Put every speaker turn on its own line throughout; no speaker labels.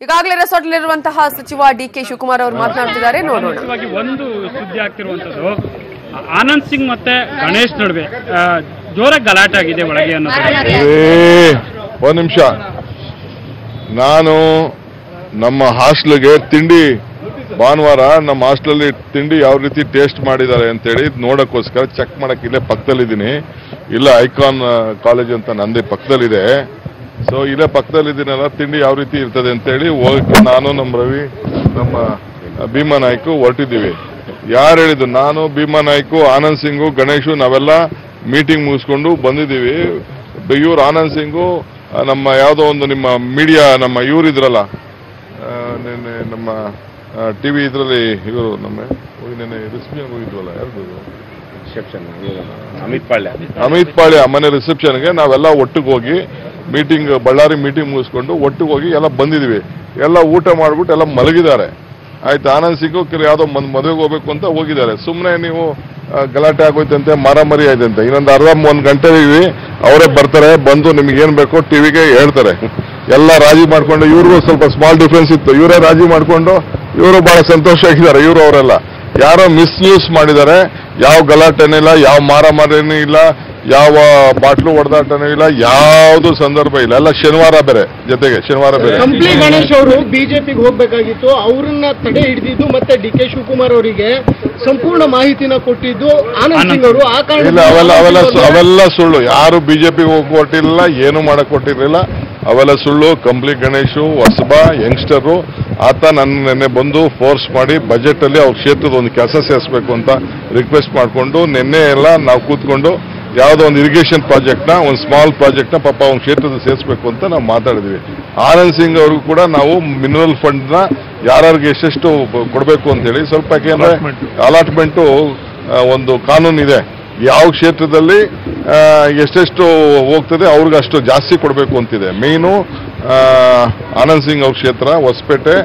ಈಗಾಗಲೇ ರೆಸಾರ್ಟ್ನಲ್ಲಿರುವಂತಹ ಸಚಿವ ಡಿಕೆ ಶಿವಕುಮಾರ್ ಅವರು ಮಾತನಾಡುತ್ತಿದ್ದಾರೆ, ನೋಡೋಣ.
ಒಂದು ಸುದ್ದಿ ಆಗ್ತಿರುವಂತದ್ದು ಆನಂದ್ ಸಿಂಗ್ ಮತ್ತೆ ಗಣೇಶ್ ನಡುವೆ ಜೋರಾಗಿ ಗಲಾಟೆ ಆಗಿದೆ ಒಳಗೆ ಅನ್ನೋದು.
ಒಂದು ನಿಮಿಷ, ನಾನು ನಮ್ಮ ಹಾಸ್ಟೆಲ್ಗೆ ತಿಂಡಿ ಭಾನುವಾರ ನಮ್ಮ ಹಾಸ್ಟೆಲಲ್ಲಿ ತಿಂಡಿ ಯಾವ ರೀತಿ ಟೇಸ್ಟ್ ಮಾಡಿದ್ದಾರೆ ಅಂತೇಳಿ ನೋಡೋಕ್ಕೋಸ್ಕರ ಚೆಕ್ ಮಾಡಕ್ಕೆ ಇಲ್ಲೇ ಪಕ್ಕದಲ್ಲಿದ್ದೀನಿ. ಇಲ್ಲ ಐಕಾನ್ ಕಾಲೇಜ್ ಅಂತ ನಂದೇ ಪಕ್ಕದಲ್ಲಿದೆ. ಸೊ ಇಲ್ಲೇ ಪಕ್ಕದಲ್ಲಿದ್ದೀನಲ್ಲ, ತಿಂಡಿ ಯಾವ ರೀತಿ ಇರ್ತದೆ ಅಂತೇಳಿ ಹೋಗಕ್ಕೆ ನಾನು ನಮ್ಮ ರವಿ ನಮ್ಮ ಭೀಮಾ ನಾಯ್ಕು ಹೊರಟಿದ್ದೀವಿ. ಯಾರು ಹೇಳಿದ್ದು? ನಾನು, ಭೀಮಾ ನಾಯ್ಕು, ಆನಂದ್ ಸಿಂಗು, ಗಣೇಶು ನಾವೆಲ್ಲ ಮೀಟಿಂಗ್ ಮುಗಿಸ್ಕೊಂಡು ಬಂದಿದ್ದೀವಿ. ಇವ್ರು ಆನಂದ್ ಸಿಂಗು ನಮ್ಮ ಯಾವುದೋ ಒಂದು ನಿಮ್ಮ ಮೀಡಿಯಾ ನಮ್ಮ ಇವರಿದ್ರಲ್ಲ ನಮ್ಮ ಟಿವಿ ಇದರಲ್ಲಿ ಇವರು ನಮ್ಮ ರಿಸೆಪ್ಷನ್ ಹೋಗಿದ್ವಲ್ಲ, ಯಾರ್ದು ಅಮಿತ್ ಪಾಳ್ಯ ಮನೆ ರಿಸೆಪ್ಷನ್ಗೆ ನಾವೆಲ್ಲ ಒಟ್ಟಿಗೆ ಹೋಗಿ ಮೀಟಿಂಗ್ ಬಳ್ಳಾರಿ ಮೀಟಿಂಗ್ ಮುಗಿಸ್ಕೊಂಡು ಒಟ್ಟಿಗೆ ಹೋಗಿ ಎಲ್ಲ ಬಂದಿದ್ದೀವಿ. ಎಲ್ಲ ಊಟ ಮಾಡ್ಬಿಟ್ಟು ಎಲ್ಲ ಮಲಗಿದ್ದಾರೆ. ಆಯ್ತು, ಆನಂದ್ ಸಿಂಗು ಯಾವುದೋ ಮದುವೆಗೆ ಹೋಗ್ಬೇಕು ಅಂತ ಹೋಗಿದ್ದಾರೆ. ಸುಮ್ಮನೆ ನೀವು ಗಲಾಟೆ ಆಗೋಯ್ತಂತೆ, ಮಾರಾಮಾರಿ ಆಯ್ತಂತೆ. ಇನ್ನೊಂದು ಒಂದು ಗಂಟೆ ಇವಿ, ಅವರೇ ಬರ್ತಾರೆ. ಬಂದು ನಿಮ್ಗೇನು ಬೇಕೋ ಟಿವಿಗೆ ಹೇಳ್ತಾರೆ. ಎಲ್ಲ ರಾಜಿ ಮಾಡ್ಕೊಂಡು, ಇವ್ರಿಗೂ ಸ್ವಲ್ಪ ಸ್ಮಾಲ್ ಡಿಫ್ರೆನ್ಸ್ ಇತ್ತು, ಇವರೇ ರಾಜಿ ಮಾಡ್ಕೊಂಡು ಇವರು ಬಹಳ ಸಂತೋಷ ಆಗಿದ್ದಾರೆ. ಇವರು ಅವರೆಲ್ಲ ಯಾರೋ ಮಿಸ್ಯೂಸ್ ಮಾಡಿದ್ದಾರೆ. ಯಾವ ಗಲಾಟೆನೂ ಇಲ್ಲ, ಯಾವ ಮಾರಾಮಾರಿನೂ ಇಲ್ಲ, ಯಾವ ಬಾಟ್ಲು ಹೊಡೆದಾಟನೂ ಇಲ್ಲ, ಯಾವುದು ಸಂದರ್ಭ ಇಲ್ಲ. ಎಲ್ಲ ಶನಿವಾರ ಬೇರೆ, ಜೊತೆಗೆ ಶನಿವಾರ ಬೇರೆ.
ಕಂಪ್ಲಿ ಗಣೇಶ್ ಅವರು ಬಿಜೆಪಿಗೆ ಹೋಗ್ಬೇಕಾಗಿತ್ತು, ಅವರನ್ನ ತಡೆ ಹಿಡಿದಿದ್ದು ಮತ್ತೆ ಡಿಕೆ ಶಿವಕುಮಾರ್ ಅವರಿಗೆ ಸಂಪೂರ್ಣ ಮಾಹಿತಿನ ಕೊಟ್ಟಿದ್ದು ಆನಂದ್ ಸಿಂಗ್ ಅವರು. ಆ ಕಾರಣ
ಇಲ್ಲ, ಅವೆಲ್ಲ ಸುಳ್ಳು. ಯಾರು ಬಿಜೆಪಿಗೆ ಹೋಗ್ಕೊಟ್ಟಿರಲಿಲ್ಲ, ಏನು ಮಾಡಕ್ ಕೊಟ್ಟಿರಲಿಲ್ಲ. ಅವೆಲ್ಲ ಸುಳ್ಳು. ಕಂಪ್ಲಿ ಗಣೇಶು ಹೊಸಬ ಯಂಗ್ಸ್ಟರು. ಆತ ನನ್ನ ನೆನ್ನೆ ಬಂದು ಫೋರ್ಸ್ ಮಾಡಿ ಬಜೆಟ್ ಅಲ್ಲಿ ಅವ್ರ ಕ್ಷೇತ್ರದ ಒಂದು ಕೆಲಸ ಸೇರಿಸಬೇಕು ಅಂತ ರಿಕ್ವೆಸ್ಟ್ ಮಾಡಿಕೊಂಡು ನಿನ್ನೆ ಎಲ್ಲ ನಾವು ಕೂತ್ಕೊಂಡು ಯಾವುದೋ ಒಂದು ಇರಿಗೇಷನ್ ಪ್ರಾಜೆಕ್ಟ್ನ, ಒಂದು ಸ್ಮಾಲ್ ಪ್ರಾಜೆಕ್ಟ್ನ ಪಾಪ ಅವ್ನ ಕ್ಷೇತ್ರದ ಸೇರಿಸಬೇಕು ಅಂತ ನಾವು ಮಾತಾಡಿದ್ವಿ. ಆನಂದ್ ಸಿಂಗ್ ಅವ್ರಿಗೂ ಕೂಡ ನಾವು ಮಿನರಲ್ ಫಂಡ್ನ ಯಾರಿಗೆ ಎಷ್ಟೆಷ್ಟು ಕೊಡಬೇಕು ಅಂತೇಳಿ ಸ್ವಲ್ಪ, ಯಾಕೆಂದ್ರೆ ಅಲಾಟ್ಮೆಂಟು ಒಂದು ಕಾನೂನು ಇದೆ. ಯಾವ ಕ್ಷೇತ್ರದಲ್ಲಿ ಎಷ್ಟೆಷ್ಟು ಹೋಗ್ತದೆ ಅವ್ರಿಗೆ ಅಷ್ಟು ಜಾಸ್ತಿ ಕೊಡಬೇಕು ಅಂತಿದೆ. ಮೇಯ್ನು ಆನಂದ್ ಸಿಂಗ್ ಅವ್ರ ಕ್ಷೇತ್ರ ಹೊಸಪೇಟೆ,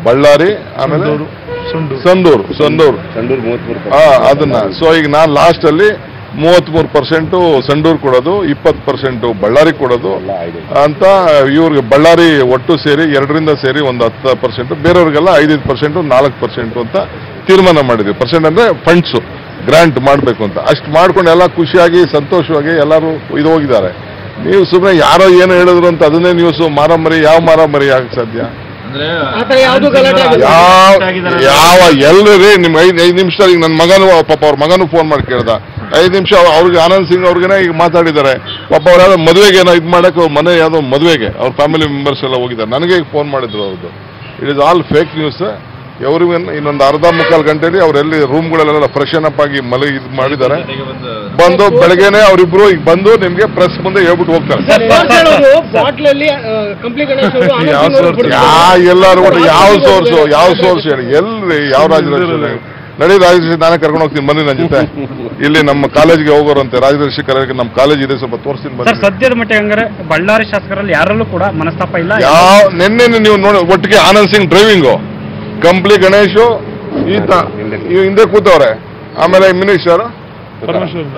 ಬಳ್ಳಾರಿ, ಆಮೇಲೆ ಸಂಡೂರು ಅದನ್ನ. ಸೊ ಈಗ ನಾನು ಲಾಸ್ಟ್ ಅಲ್ಲಿ 33% ಸಂಡೂರು ಕೊಡೋದು, 20% ಬಳ್ಳಾರಿ ಕೊಡೋದು ಅಂತ ಇವ್ರಿಗೆ ಬಳ್ಳಾರಿ ಒಟ್ಟು ಸೇರಿ 2ರಿಂದ ಸೇರಿ ಒಂದು 10%, ಬೇರೆಯವ್ರಿಗೆಲ್ಲ 5% 4% ಅಂತ ತೀರ್ಮಾನ ಮಾಡಿದ್ವಿ. ಪರ್ಸೆಂಟ್ ಅಂದ್ರೆ ಫಂಡ್ಸು ಗ್ರಾಂಟ್ ಮಾಡಬೇಕು ಅಂತ. ಅಷ್ಟು ಮಾಡ್ಕೊಂಡು ಎಲ್ಲ ಖುಷಿಯಾಗಿ ಸಂತೋಷವಾಗಿ ಎಲ್ಲರೂ ಇದು ಹೋಗಿದ್ದಾರೆ. ನೀವು ಸುಮ್ಮನೆ ಯಾರೋ ಏನೋ ಹೇಳಿದ್ರು ಅಂತ ಅದನ್ನೇ ನ್ಯೂಸು ಮಾರಾಮರಿ. ಯಾವ ಮಾರಾಮರಿ ಆಗಕ್ಕೆ ಸಾಧ್ಯ? ಯಾವ ಎಲ್ಲರೂ ನಿಮ್ 5 ನಿಮಿಷದಲ್ಲಿ ನನ್ನ ಮಗನು ಪಾಪ ಅವ್ರ ಮಗನು ಫೋನ್ ಮಾಡಿ ಕೇಳ್ದ. 5 ನಿಮಿಷ ಅವ್ರಿಗೆ ಆನಂದ್ ಸಿಂಗ್ ಅವ್ರಿಗೇನೆ ಈಗ ಮಾತಾಡಿದ್ದಾರೆ. ಪಾಪ ಅವ್ರು ಯಾವ್ದೋ ಮದುವೆಗೆ ಏನೋ ಇದು ಮಾಡಕ್ಕೆ ಅವ್ರ ಮನೆ ಯಾವುದೋ ಮದುವೆಗೆ ಅವ್ರ ಫ್ಯಾಮಿಲಿ ಮೆಂಬರ್ಸ್ ಎಲ್ಲ ಹೋಗಿದ್ದಾರೆ. ನನಗೆ ಫೋನ್ ಮಾಡಿದ್ರು ಅವ್ರದ್ದು. It is all fake news. Everyone ಇನ್ನೊಂದು ಅರ್ಧ ಮುಕ್ಕಾಲು ಗಂಟೆಯಲ್ಲಿ ಅವರೆಲ್ಲಿ ರೂಮ್ಗಳೆಲ್ಲ ಫ್ರೆಶನ್ ಅಪ್ ಆಗಿ ಇದು ಮಾಡಿದ್ದಾರೆ. ಬಂದು ಬೆಳಗ್ಗೆನೆ ಅವರಿಬ್ರು ಈಗ ಬಂದು ನಿಮ್ಗೆ ಪ್ರೆಸ್ ಮುಂದೆ ಹೇಳ್ಬಿಟ್ಟು ಹೋಗ್ತಾರೆ. ಎಲ್ಲರೂ ಯಾವ ಸೋರ್ಸ್ ಹೇಳಿ ಎಲ್ರಿ? ಯಾವ ರಾಜರಾಜೇಶ್ವರಿ ನಡಿ, ರಾಜರಾಜೇಶ್ವರಿ ನಾನೇ ಕರ್ಕೊಂಡು ಹೋಗ್ತೀನಿ, ಬನ್ನಿ ನನ್ನ ಜೊತೆ. ಇಲ್ಲಿ ನಮ್ಮ ಕಾಲೇಜ್ಗೆ ಹೋಗೋರಂತೆ ರಾಜರಾಜೇಶ್ವರಿ ಕರೆಗೆ ನಮ್ಮ ಕಾಲೇಜ್ ಇದೆ, ಸ್ವಲ್ಪ ತೋರಿಸ್ತೀನಿ ಬನ್ನಿ.
ಸದ್ಯದ ಮಟ್ಟಿಗೆ ಹಂಗಾರೆ ಬಳ್ಳಾರಿ ಶಾಸಕರಲ್ಲಿ ಯಾರಲ್ಲೂ ಕೂಡ ಮನಸ್ತಾಪ ಇಲ್ಲ.
ನಿನ್ನೆ ನೀವು ನೋಡಿ ಒಟ್ಟಿಗೆ ಆನಂದ್ ಸಿಂಗ್ ಡ್ರೈವಿಂಗು, ಕಂಪ್ಲಿ ಗಣೇಶು ಈತ ಹಿಂದೆ ಕೂತವ್ರೆ, ಆಮೇಲೆ ಮಿನಿಸ್ಟರ್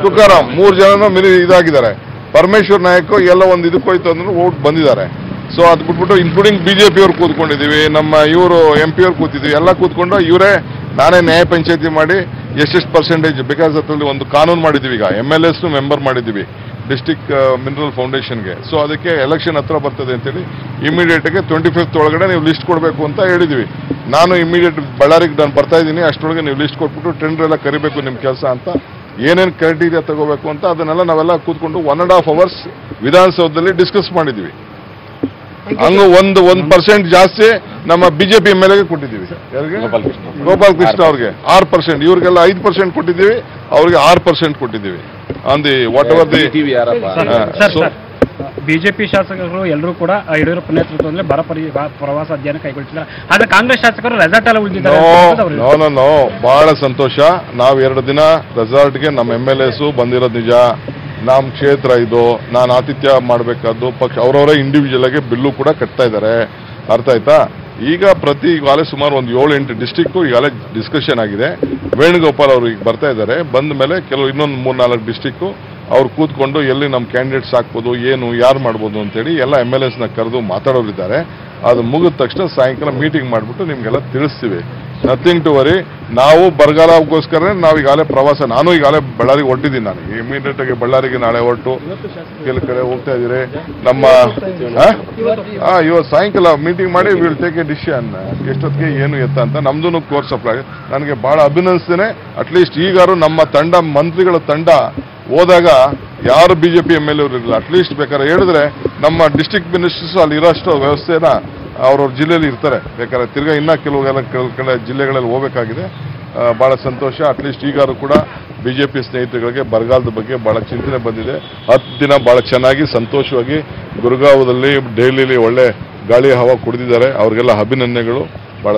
ತುಕಾರಾಮ್, 3 ಜನ ಇದಾಗಿದ್ದಾರೆ. ಪರಮೇಶ್ವರ್ ನಾಯಕ್ ಎಲ್ಲ ಒಂದು ಇದಕ್ಕೆ ಹೋಯ್ತು ಅಂದ್ರೆ ಓಟ್ ಬಂದಿದ್ದಾರೆ. ಸೊ ಅದು ಬಿಟ್ಬಿಟ್ಟು ಇನ್ಕ್ಲೂಡಿಂಗ್ ಬಿಜೆಪಿ ಅವ್ರು ಕೂತ್ಕೊಂಡಿದ್ದೀವಿ, ನಮ್ಮ ಇವರು MP ಅವ್ರು ಕೂತಿದ್ದೀವಿ, ಎಲ್ಲ ಕೂತ್ಕೊಂಡು ಇವರೇ ನಾನೇ ನ್ಯಾಯ ಪಂಚಾಯತಿ ಮಾಡಿ ಎಷ್ಟೆಷ್ಟು ಪರ್ಸೆಂಟೇಜ್, ಬಿಕಾಸ್ ಅದರಲ್ಲಿ ಒಂದು ಕಾನೂನು ಮಾಡಿದ್ದೀವಿ. ಈಗ MLAs ಮೆಂಬರ್ ಮಾಡಿದ್ದೀವಿ ಡಿಸ್ಟಿಕ್ ಮಿನರಲ್ ಫೌಂಡೇಶನ್ಗೆ. ಸೊ ಅದಕ್ಕೆ ಎಲೆಕ್ಷನ್ ಹತ್ರ ಬರ್ತದೆ ಅಂತೇಳಿ ಇಮಿಡಿಯೇಟ್ಗೆ 25th ಒಳಗಡೆ ನೀವು ಲಿಸ್ಟ್ ಕೊಡಬೇಕು ಅಂತ ಹೇಳಿದ್ವಿ. ನಾನು ಇಮಿಡಿಯೇಟ್ ಬಳ್ಳಾರಿಗೆ ನಾನು ಬರ್ತಾ ಇದ್ದೀನಿ, ಅಷ್ಟೊಳಗೆ ನೀವು ಲಿಸ್ಟ್ ಕೊಟ್ಬಿಟ್ಟು ಟೆಂಡರ್ ಎಲ್ಲ ಕರಿಬೇಕು ನಿಮ್ಮ ಕೆಲಸ ಅಂತ, ಏನೇನು ಕ್ರೈಟೀರಿಯಾ ತಗೋಬೇಕು ಅಂತ ಅದನ್ನೆಲ್ಲ ನಾವೆಲ್ಲ ಕೂತ್ಕೊಂಡು 1.5 hours ವಿಧಾನಸೌಧದಲ್ಲಿ ಡಿಸ್ಕಸ್ ಮಾಡಿದ್ವಿ. ಹಂಗ 1% ಜಾಸ್ತಿ ನಮ್ಮ ಬಿಜೆಪಿ MLAಗೆ ಕೊಟ್ಟಿದ್ದೀವಿ. ಯಾರಿಗೆ? ಗೋಪಾಲ್ ಕೃಷ್ಣ ಅವ್ರಿಗೆ 6%, ಇವ್ರಿಗೆಲ್ಲ 5% ಕೊಟ್ಟಿದ್ದೀವಿ, ಅವ್ರಿಗೆ 6% ಕೊಟ್ಟಿದ್ದೀವಿ. ಅಂದಿ ವಾಟ್ ಎವರ್ ದಿ
ಬಿಜೆಪಿ ಶಾಸಕರು ಎಲ್ಲರೂ ಕೂಡ ಯಡಿಯೂರಪ್ಪ ನೇತೃತ್ವದಲ್ಲಿ ಪ್ರವಾಸ ಅಧ್ಯಯನ ಕೈಗೊಳ್ತಿದ್ದಾರೆ. ಆದ್ರೆ ಕಾಂಗ್ರೆಸ್ ಶಾಸಕರು ರೆಸಾರ್ಟ್ ಎಲ್ಲ ಉಳಿದಿದ್ದಾರೆ.
ನೋ ಬಹಳ ಸಂತೋಷ. ನಾವು 2 ದಿನ ರೆಸಾರ್ಟ್ಗೆ ನಮ್ಮ MLAs ಬಂದಿರೋದು ನಿಜ. ನಮ್ಮ ಕ್ಷೇತ್ರ ಇದು, ನಾನು ಆತಿಥ್ಯ ಮಾಡಬೇಕಾದ್ದು ಪಕ್ಷ ಅವರವರೇ ಇಂಡಿವಿಜುವಲ್ ಆಗಿ ಬಿಲ್ಲು ಕೂಡ ಕಟ್ತಾ ಇದ್ದಾರೆ. ಅರ್ಥ ಆಯ್ತಾ? ಈಗ ಈಗಾಗಲೇ ಸುಮಾರು ಒಂದು 7-8 ಡಿಸ್ಟಿಕ್ಕು ಈಗಾಗಲೇ ಡಿಸ್ಕಷನ್ ಆಗಿದೆ. ವೇಣುಗೋಪಾಲ್ ಅವರು ಈಗ ಬರ್ತಾ ಇದ್ದಾರೆ. ಬಂದ ಮೇಲೆ ಕೆಲವು ಇನ್ನೊಂದು 3-4 ಡಿಸ್ಟಿಕ್ಕು ಅವ್ರು ಕೂತ್ಕೊಂಡು ಎಲ್ಲಿ ನಮ್ಮ ಕ್ಯಾಂಡಿಡೇಟ್ಸ್ ಹಾಕ್ಬೋದು, ಏನು ಯಾರು ಮಾಡ್ಬೋದು ಅಂತೇಳಿ ಎಲ್ಲ MLAsನ ಕರೆದು ಮಾತಾಡೋರಿದ್ದಾರೆ. ಅದು ಮುಗಿದ ತಕ್ಷಣ ಸಾಯಂಕಾಲ ಮೀಟಿಂಗ್ ಮಾಡಿಬಿಟ್ಟು ನಿಮ್ಗೆಲ್ಲ ತಿಳಿಸ್ತೀವಿ. Nothing to worry. ನಾವು ಬರಗಾಲಕ್ಕೋಸ್ಕರ ನಾವು ಈಗಾಗಲೇ ಪ್ರವಾಸ, ನಾನು ಈಗಾಗಲೇ ಬಳ್ಳಾರಿಗೆ ಹೊರಟಿದ್ದೀನಿ. ನಾನು ಇಮಿಡಿಯೇಟ್ ಆಗಿ ಬಳ್ಳಾರಿಗೆ ನಾಳೆ ಹೊರಟು ಕೆಲ ಕಡೆ ಹೋಗ್ತಾ ಇದ್ದೀರಿ. ನಮ್ಮ ಇವತ್ತು ಸಾಯಂಕಾಲ ಮೀಟಿಂಗ್ ಮಾಡಿ ವಿಲ್ ಟೇಕ್ ಎ ಡಿಸಿಷನ್ ಎಷ್ಟೊತ್ತಿಗೆ ಏನು ಎತ್ತ ಅಂತ. ನಮ್ದು ಕೋರ್ಸ್ ಸಪ್ಲೈ ನನಗೆ ಬಹಳ ಅಭಿನಂದಿಸ್ತೇನೆ. ಅಟ್ಲೀಸ್ಟ್ ಈಗಾರು ನಮ್ಮ ತಂಡ, ಮಂತ್ರಿಗಳ ತಂಡ ಹೋದಾಗ ಯಾರು ಬಿಜೆಪಿ ಎಂ ಎಲ್ ಎ ಇರಲಿಲ್ಲ. ಅಟ್ಲೀಸ್ಟ್ ಬೇಕಾದ್ರೆ ಹೇಳಿದ್ರೆ ನಮ್ಮ ಡಿಸ್ಟ್ರಿಕ್ಟ್ ಮಿನಿಸ್ಟರ್ಸ್ ಅಲ್ಲಿ ಇರೋಷ್ಟು ವ್ಯವಸ್ಥೆನ ಅವ್ರವ್ರ ಜಿಲ್ಲೆಯಲ್ಲಿ ಇರ್ತಾರೆ. ಬೇಕಾದ್ರೆ ತಿರ್ಗಾ ಇನ್ನೂ ಕೆಲವು ಕಡೆ ಜಿಲ್ಲೆಗಳಲ್ಲಿ ಹೋಗಬೇಕಾಗಿದೆ. ಬಹಳ ಸಂತೋಷ. ಅಟ್ಲೀಸ್ಟ್ ಈಗಾರು ಕೂಡ ಬಿಜೆಪಿ ಸ್ನೇಹಿತರುಗಳಿಗೆ ಬರಗಾಲದ ಬಗ್ಗೆ ಬಹಳ ಚಿಂತನೆ ಬಂದಿದೆ. 10 ದಿನ ಬಹಳ ಚೆನ್ನಾಗಿ ಸಂತೋಷವಾಗಿ ಗುರುಗಾಂವದಲ್ಲಿ ಡೈಲಿಲಿ ಒಳ್ಳೆ ಗಾಳಿ ಹವಾ ಕುಡಿದಿದ್ದಾರೆ. ಅವ್ರಿಗೆಲ್ಲ ಅಭಿನಂದನೆಗಳು. ಬಹಳ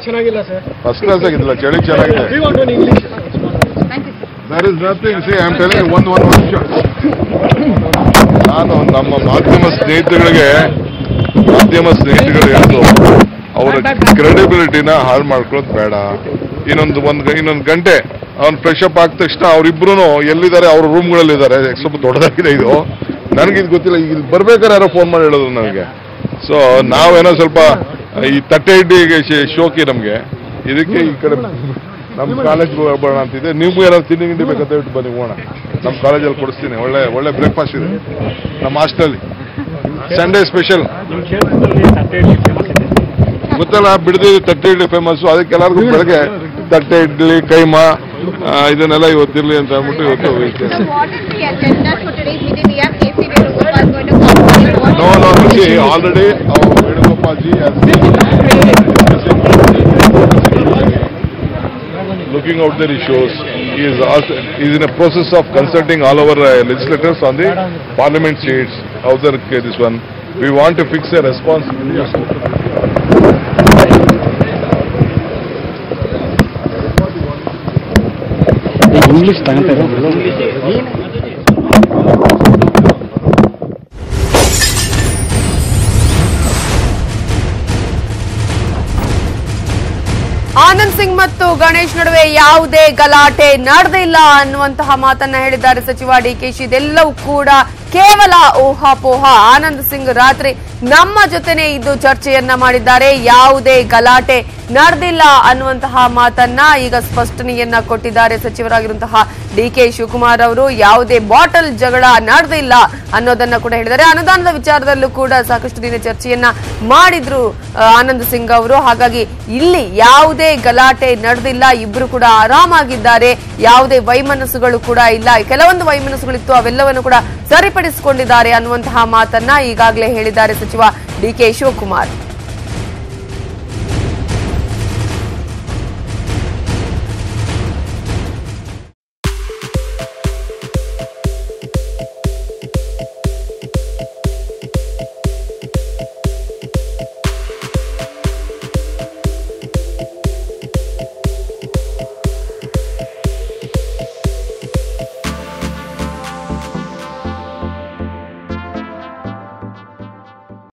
ಚೆನ್ನಾಗಿಲ್ಲ ಸರ್,
ಫಸ್ಟ್ ಕ್ಲಾಸ್ ಆಗಿದ್ದಿಲ್ಲ, ಚಳಿ ಚೆನ್ನಾಗಿದೆ. There is nothing. See, I am telling you one shot. ನಾನು ನಮ್ಮ ಮಾಧ್ಯಮ ಸ್ನೇಹಿತರುಗಳಿಗೆ ಹೇಳಿದ್ರು, ಅವರ ಕ್ರೆಡಿಬಿಲಿಟಿನ ಹಾಳು ಮಾಡ್ಕೊಳ್ಳೋದು ಬೇಡ. ಇನ್ನೊಂದು ಗಂಟೆ ಅವ್ನು ಫ್ರೆಶ್ ಅಪ್ ಆದ ತಕ್ಷಣ ಅವರಿಬ್ರು ಎಲ್ಲಿದ್ದಾರೆ, ಅವ್ರ ರೂಮ್ಗಳಲ್ಲಿದ್ದಾರೆ. ಸ್ವಲ್ಪ ದೊಡ್ಡದಾಗಿದೆ ಇದು, ನನಗಿದು ಗೊತ್ತಿಲ್ಲ. ಈಗ ಬರ್ಬೇಕಾದ್ರೆ ಯಾರೋ ಫೋನ್ ಮಾಡಿ ಹೇಳಿದ್ರು ನನಗೆ. ಸೊ ನಾವೇನೋ ಸ್ವಲ್ಪ ಈ ತಟ್ಟೆ ಇಡ್ಡಿಗೆ ಶೋಕಿ ನಮಗೆ. ಇದಕ್ಕೆ ಈ ಕಡೆ ನಮ್ಮ ಕಾಲೇಜ್ ಬರೋಣ ಅಂತಿದೆ. ನೀವು ಏನಾದ್ರು ತಿಂಡಿ ಗಿಂಡಿ ಬೇಕಂತ ಹೇಳ್ಬಿಟ್ಟು ಬನ್ನಿ, ಹೋಗೋಣ. ನಮ್ಮ ಕಾಲೇಜಲ್ಲಿ ಕೊಡಿಸ್ತೀನಿ. ಒಳ್ಳೆ ಬ್ರೇಕ್ಫಾಸ್ಟ್ ಇದೆ ನಮ್ಮ ಹಾಸ್ಟೆಲಲ್ಲಿ. ಸಂಡೇ ಸ್ಪೆಷಲ್ ಗೊತ್ತಲ್ಲ, ಬಿಡದಿ ತಟ್ಟೆ ಇಡ್ಲಿ ಫೇಮಸ್. ಅದಕ್ಕೆ ಎಲ್ಲರಿಗೂ ಬೆಳಗ್ಗೆ ತಟ್ಟೆ ಇಡ್ಲಿ, ಕೈಮಾ ಇದನ್ನೆಲ್ಲ ಇವತ್ತಿರ್ಲಿ ಅಂತ ಹೇಳ್ಬಿಟ್ಟು ಇವತ್ತು already Venugopal G looking out their issues. He is in a process of consulting all our legislators on the parliament seats. How this one, we want to fix a responsibility.
English
Anand Singh ಮತ್ತು ಗಣೇಶ್ ನಡುವೆ ಯಾವುದೇ ಗಲಾಟೆ ನಡೆದಿಲ್ಲ ಅನ್ನುವಂತಹ ಮಾತನ್ನ ಹೇಳಿದ್ದಾರೆ ಸಚಿವ ಡಿಕೆಶಿ. ಇದೆಲ್ಲವೂ ಕೂಡ ಕೇವಲ ಊಹಾಪೋಹ. ಆನಂದ್ ಸಿಂಗ್ ರಾತ್ರಿ ನಮ್ಮ ಜೊತೆನೆ ಇದ್ದು ಚರ್ಚೆಯನ್ನ ಮಾಡಿದ್ದಾರೆ. ಯಾವುದೇ ಗಲಾಟೆ ನಡೆದಿಲ್ಲ ಅನ್ನುವಂತಹ ಮಾತನ್ನ ಈಗ ಸ್ಪಷ್ಟನೆಯನ್ನ ಕೊಟ್ಟಿದ್ದಾರೆ ಸಚಿವರಾಗಿರುವಂತಹ ಡಿಕೆ ಶಿವಕುಮಾರ್ ಅವರು. ಯಾವುದೇ ಬಾಟಲ್ ಜಗಳ ನಡೆದಿಲ್ಲ ಅನ್ನೋದನ್ನ ಕೂಡ ಹೇಳಿದ್ದಾರೆ. ಅನುದಾನದ ವಿಚಾರದಲ್ಲೂ ಕೂಡ ಸಾಕಷ್ಟು ದಿನ ಚರ್ಚೆಯನ್ನ ಮಾಡಿದ್ರು ಆನಂದ್ ಸಿಂಗ್ ಅವರು. ಹಾಗಾಗಿ ಇಲ್ಲಿ ಯಾವುದೇ ಗಲಾಟೆ ನಡೆದಿಲ್ಲ, ಇಬ್ರು ಕೂಡ ಆರಾಮಾಗಿದ್ದಾರೆ. ಯಾವುದೇ ವೈಮನಸ್ಸುಗಳು ಕೂಡ ಇಲ್ಲ. ಕೆಲವೊಂದು ವೈಮನಸ್ಸುಗಳಿತ್ತು, ಅವೆಲ್ಲವನ್ನು ಕೂಡ ಸರಿಪಡಿಸಿಕೊಂಡಿದ್ದಾರೆ ಅನ್ನುವಂತಹ ಮಾತನ್ನ ಈಗಾಗಲೇ ಹೇಳಿದ್ದಾರೆ ಸಚಿವ ಡಿಕೆ ಶಿವಕುಮಾರ್.